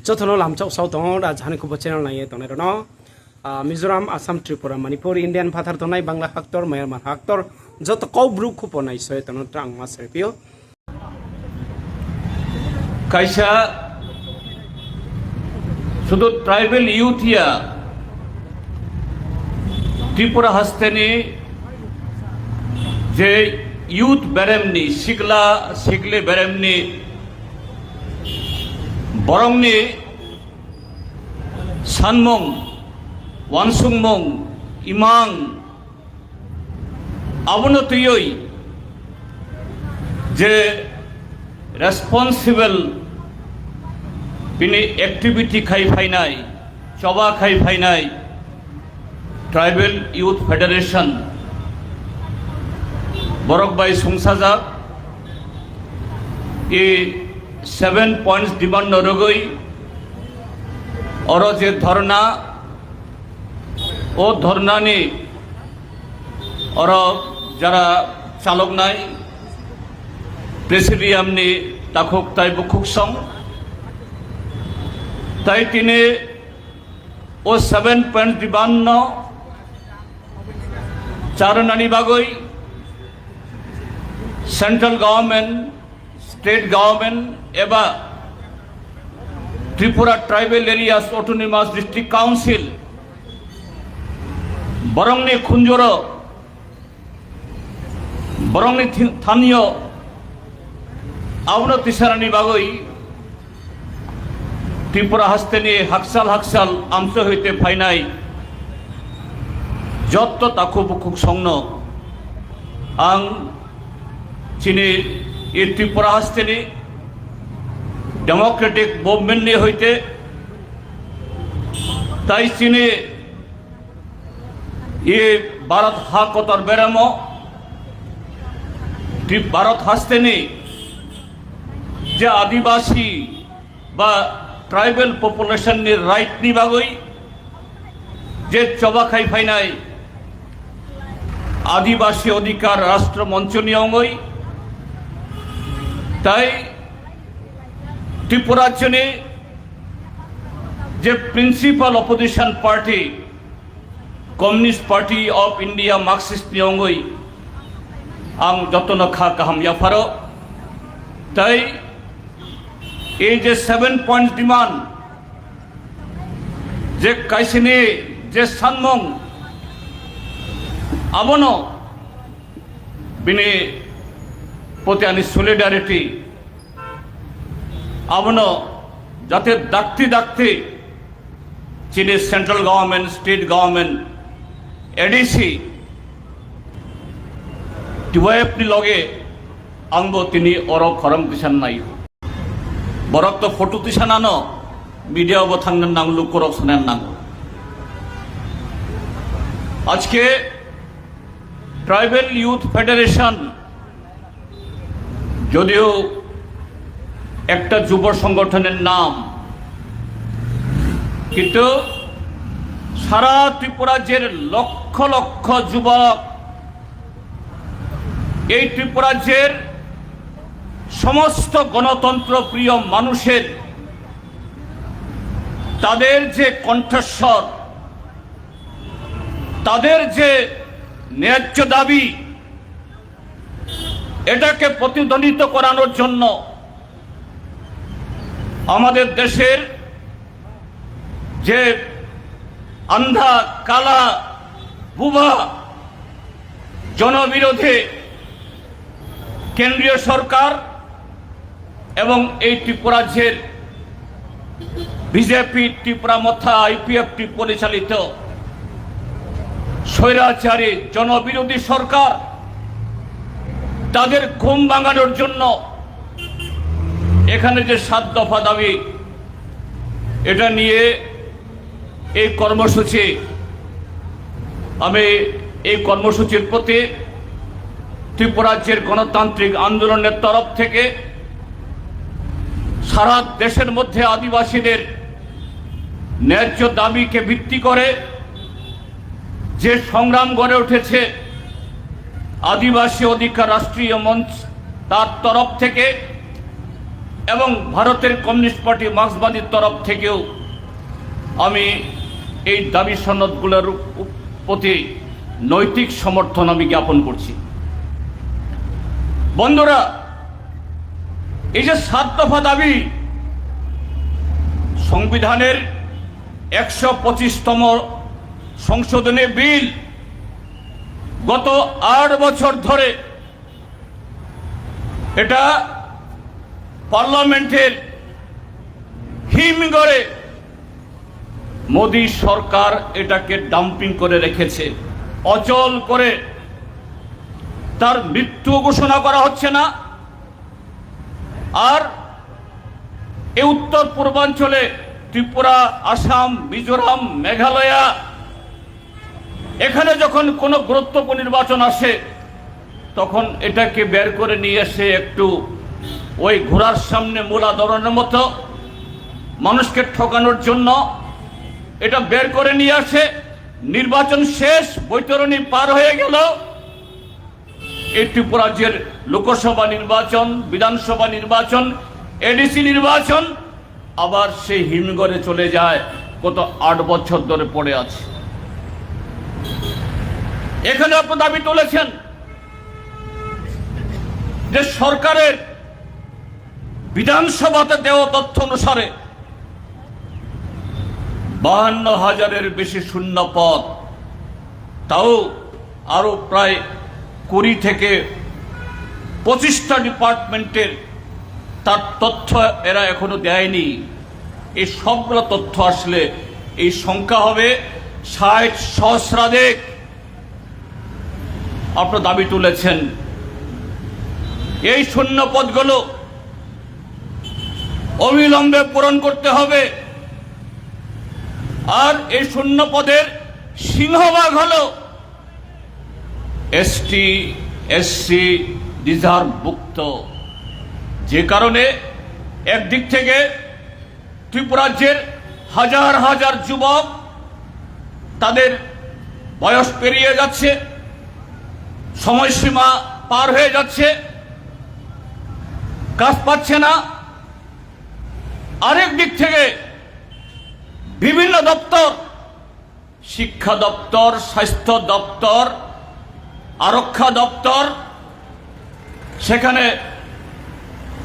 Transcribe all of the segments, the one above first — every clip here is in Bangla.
যতনো লামচাও সাউ দङ রাজধানী খুব চ্যানেল নাই দনে রন মিজোরাম আসাম ত্রিপুরা মণিপুর ইন্ডিয়ান ভাতার দনাই বাংলা হাক্তর মায়ারমান হাক্তর যত কৌ ব্রু খুব নাই সয় তন ট্রাং মাস রেপিও কাইসা শুধু ট্রাইবেল ইউথিয়া ত্রিপুরা হাস্তেনি যে ইউথ বেরেমনি শিকলা শিকলে বেরেমনি বরংনি সানমং ওয়ানসুংমং ইমাং আবনতয়ই যে রেসপন্সিবল বিনি অ্যাক্টিভিটি খাই ফাইনাই চবা খাই ফাইনাই ট্রাইবেল ইউথ ফেডারেশন বরকবাই সংসাজাক ই 7 পয়েন্টস ডিমান্ড নরগই অর যে ধর্না ও ধর্নানি অর যারা চালক নাই প্রেসিডিয়ামনি তাকুক তাই বুকুক সং তাই তিনি ও 7 পয়েন্ট ডিমান্ড চারনানি বাগই সেন্ট্রাল গভর্নমেন্ট স্টেট গভর্নমেন্ট এবা Tripura tribal areas autonomous district council বরংনি খুঞ্জর বরংনি স্থানীয় আবনতি সারানি বাগই ত্রিপুরা হাসতে নিয়ে হাকসাল হাকসাল আমস হইতে ফাইনাই যত তাকু বুকুক সংন আং চিনি এই ত্রিপুরা হাসতেনি ডেমোক্রেটিক মুভমেন্ট নিয়ে হইতে তাই চিনি ये भारत हा कतर बेरामो भारत हासतेनी जे आदिवासी बा ट्राइबल पपुलेशन नि राइट नि बागई जे चबा खाई फाइनाय आदिवासी अधिकार राष्ट्र मंच नि अंगई ताई त्रिपुरा जने जे principal opposition party communist party of India Marxist नियंगई आं जतन खा काहाम याफारो ताई ए जे 7 पॉइंट डिमांड जे काइसिनी जे सानमंग आबनो बिनि पोतानि सलिडारिटी आबनो जाते दाक्ति दाक्ति चीनी central government state government ADC TYF नि लगे आंबो तिनी अरब खरम तिसान नाय बरक तो फोटो तिसानानो मीडिया बो थांगन नांगलु करप्शनेर नांग आज के ट्राइबल यूथ फेडरेशन যদিও একটা যুব সংগঠনের নাম কিন্তু সারা ত্রিপুরা রাজ্যের লক্ষ লক্ষ যুবক এই ত্রিপুরা রাজ্যের সমস্ত গণতন্ত্র প্রিয় মানুষের তাদের যে কণ্ঠস্বর তাদের যে ন্যায্য দাবি এটাকে প্রতিধ্বনিত করানোর জন্য আমাদের দেশের যে अंधा काला बुबा जनविरोधी केंद्रीय सरकार एवं त्रिपुरा राज्य बीजेपी त्रिपुरा मथा आईपीएफटी परिचालित स्वैराचारी जनविरोधी सरकार तादेर घुम भांगानोर जन्य एखाने जे 7 दफा दाबी एटा निये এই কর্মসূচি আমি এই কর্মসূচির প্রতি ত্রিপুরা রাজ্যের গণতান্ত্রিক আন্দোলনের তরফ থেকে সারা দেশের মধ্যে আদিবাসীদের ন্যায্য দাবিকে ভিত্তি করে যে সংগ্রাম গড়ে উঠেছে আদিবাসী অধিকার রাষ্ট্রীয় মঞ্চ তার তরফ থেকে এবং ভারতের কমিউনিস্ট পার্টি মার্ক্সবাদীর তরফ থেকেও আমি এই দাবি সনদগুলোর প্রতি নৈতিক সমর্থন আমি জ্ঞাপন করছি। বন্ধুরা, এই যে 7 দফা দাবি, সংবিধানের 125তম সংশোধনী বিল গত 8 বছর ধরে এটা পার্লামেন্টের হিমঘরে মোদী সরকার এটাকে ডাম্পিং করে রেখেছে, অচল করে। তার মৃত্যু ঘোষণা করা হচ্ছে না। আর এই উত্তর পূর্বাঞ্চলে ত্রিপুরা, আসাম, মিজোরাম, মেঘালয়া, এখানে যখন কোনো গুরুত্বপূর্ণ নির্বাচন আসে তখন এটাকে বের করে নিয়ে এসে একটু ওই ঘোড়ার সামনে মূলা দৌড়ানোর মতো মানুষকে ঠকানোর জন্য এটা বের করে নিয়ে আসে। নির্বাচন শেষ, বৈতরণী পার হয়ে গেল, এই ত্রিপুরা রাজ্যের লোকসভা নির্বাচন, বিধানসভা নির্বাচন, এডিসি নির্বাচন আবার সেই হিমঘরে চলে যায়। গত 8 বছর ধরে পড়ে আছে। এখানে আপনি দাবি তুলেছেন যে সরকারের বিধানসভাতে দেওয়া তথ্য অনুসারে 52,000-এর বেশি শূন্য পদ, তাও আরো প্রায় 20 থেকে 25টা ডিপার্টমেন্টের তার তথ্য এরা এখনো দেয়নি। এই সবগুলো তথ্য আসলে এই সংখ্যা হবে 60 সহস্রাধিক। আপনারা দাবি তুলেছেন এই শূন্য পদগুলো অবিলম্বে পূরণ করতে হবে। আর এই শূন্য পদের সিংহভাগ হলো এসটি, এসসি রিজার্ভভুক্ত, যে কারণে একদিক থেকে ত্রিপুরা রাজ্যের হাজার হাজার যুবক তাদের বয়স পেরিয়ে যাচ্ছে, সময়সীমা পার হয়ে যাচ্ছে, কাজ পাচ্ছে না। আরেক দিক থেকে বিভিন্ন দপ্তর, শিক্ষা দপ্তর, স্বাস্থ্য দপ্তর, আরক্ষা দপ্তর, সেখানে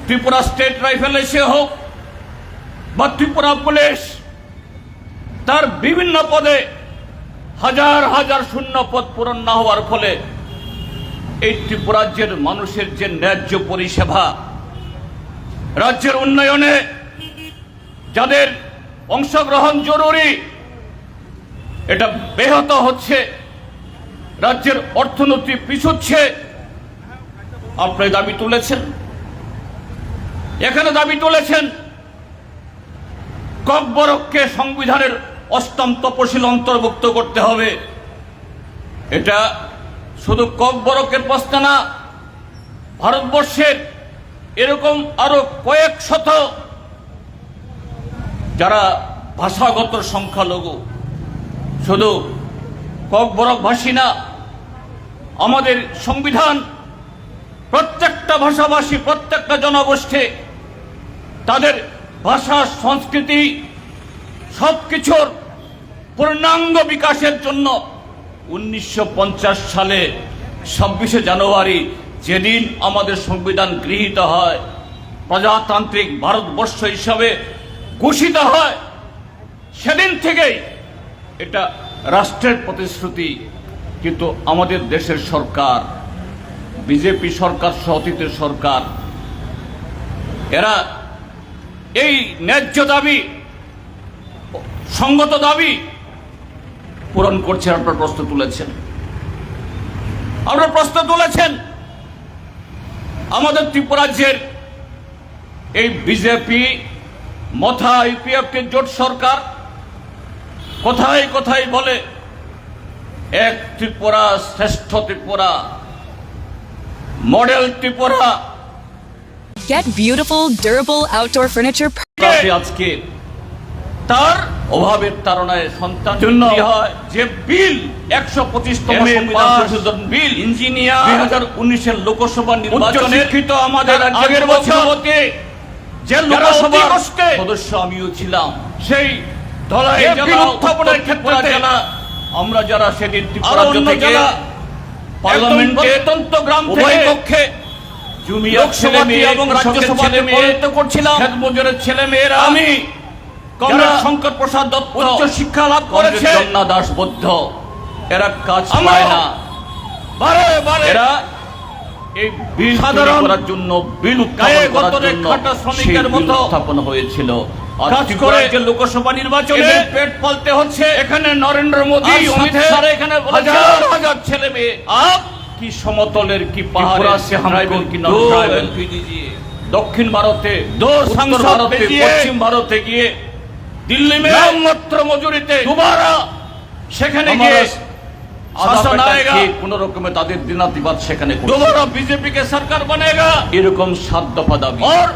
ত্রিপুরা স্টেট রাইফেল এসে হোক বা ত্রিপুরা পুলিশ, তার বিভিন্ন পদে হাজার হাজার শূন্য পদ পূরণ না হওয়ার ফলে এই ত্রিপুরা রাজ্যের মানুষের যে ন্যায্য পরিষেবা, রাজ্যের উন্নয়নে যাদের অংশগ্রহণ জরুরি, এটা ব্যাহত হচ্ছে, রাজ্যের অর্থনীতি পিছুচ্ছে। আপনি দাবি তুলেছেন, এখানে দাবি তুলেছেন ককবরককে সংবিধানের 8ম তপশিল অন্তর্ভুক্ত করতে হবে। এটা শুধু ককবরকের প্রশ্ন না, ভারতবর্ষের এরকম আরো কয়েক শত যারা ভাষাগত সংখ্যালঘু, শুধু ককবরক ভাষী না, আমাদের সংবিধান প্রত্যেকটা ভাষাভাষী, প্রত্যেকটা জনগোষ্ঠী তাদের ভাষা, সংস্কৃতি সবকিছুর পূর্ণাঙ্গ বিকাশের জন্য 1950 সালে 26শে জানুয়ারি যেদিন আমাদের সংবিধান গৃহীত হয়, প্রজাতান্ত্রিক ভারতবর্ষ হিসাবে ঘোষিত হয়, সেদিন থেকেই এটা রাষ্ট্রের প্রতিশ্রুতি। কিন্তু আমাদের দেশের সরকার, বিজেপি সরকার সহ অতীতের সরকার, এরা এই ন্যায্য দাবি, সঙ্গত দাবি পূরণ করছে। আপনারা প্রশ্ন তুলেছেন, আমাদের ত্রিপুরা রাজ্যের এই বিজেপি মথা ইউপিএফটির জোট সরকার কোথায় কোথায় বলে এক ত্রিপুরা, শ্রেষ্ঠ Tripura, model Tripura. Get beautiful, durable outdoor furniture. আজকে তার অভাবের তাড়নায় সন্তান জন্য হয় যে বিল 125তম সংবিধান সংশোধন বিল, ইঞ্জিনিয়ার 2019-এর লোকসভা নির্বাচনে শিক্ষিত আমাদের আগের বছর যে লোকসভার সদস্য আমিও ছিলাম, সেই ধলাই জেলা উত্থাপনের ক্ষেত্রে জেলা আমরা যারা সেদিন ত্রিপুরা থেকে পার্লামেন্টে অত্যন্ত গ্রাম থেকে কক্ষে জুমিয়া ছেলে মেয়ে এবং রাজ্যসভাতে পরিণত করছিলাম, মজুরের ছেলে মেয়েরা, আমি কমরেড শঙ্কর প্রসাদ দত্ত উচ্চ শিক্ষা লাভ করেছে, জন্না দাস বৌদ্ধ, এরা কাজ পায় না, বারে বারে এরা এই বিল সাধারণ করার জন্য, বিল উত্থাপন করার জন্য শ্রমিকের মতো উত্থাপন হয়েছিল। কাজ করে যে লোকসভা নির্বাচনে পেট পালতে হচ্ছে, এখানে নরেন্দ্র মোদী, অমিত শাহ, এখানে হাজার হাজার ছেলে মেয়ে, আপ কি সমতলের কি পাহাড় সে হামরাইবেল কি নন ট্রাইবেল, দক্ষিণ ভারতে উত্তর ভারতে পশ্চিম ভারতে গিয়ে দিল্লি মে মাত্র মজুরিতে দুবারা সেখানে গিয়ে শাসন আएगा, কোন রকমে তাদের দিনাতিবাদ সেখানে দুবারা বিজেপি কে সরকার বনেগা, এরকম 7 দফা দাবি। আর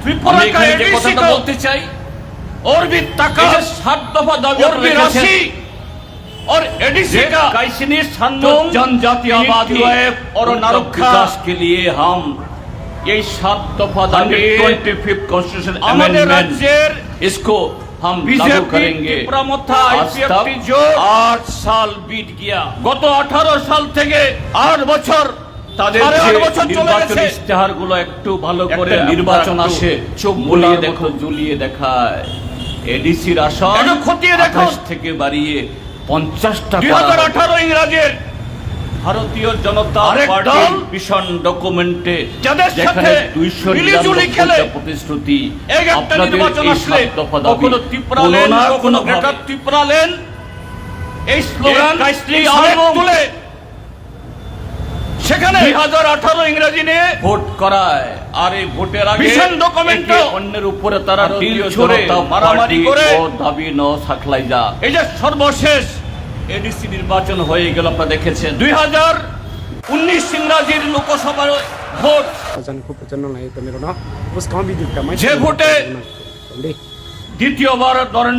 ত্রিপুরা का एडीसी को বলতে চাই, और भी ताका 7 दफा दावी और भी राशि और एडीसी का काइसनी संदों जनजातीय आबादी और नारक्षा विकास के लिए हम ये 7 दफा दावी 25th कॉन्स्टिट्यूशन अमेंडमेंट इसको हम लागू करेंगे। आज तक जो 8 साल बीत गया, गत 18 साल থেকে 8 বছর তাদের নির্বাচন ইশতেহার গুলো একটু ভালো করে নির্বাচন আসে, চোখ বুলিয়ে দেখো, ঝুলিয়ে দেখায়, এডিসির আসন একটু খতিয়ে দেখো থেকে বাড়িয়ে 50টা 2018 ইংরেজির ভারতীয় জনতা পার্টির মিশন ডকুমেন্টে যাদের সাথে 299টা প্রতিশ্রুতি, আপনাদের নির্বাচন আসলে কখনো ত্রিপুরালেন, কখনো গ্রেটার ত্রিপুরালেন এই স্লোগান কাইসলি তুলে সেখানে 2018 ইংরেজি নিয়ে ভোট করায়। আর এই ভোটের আগে মিশন ডকুমেন্ট অন্যের উপরে তারা ডিল ছড়ে মারামারি করে দাবি ন সাকলাই যা। এই যে সর্বশেষ এডিসি নির্বাচন হয়ে গেল, আপনারা দেখেছেন 2019 ইংরেজির লোকসভার ভোট, যে ভোটে দ্বিতীয়বার নরেন্দ্র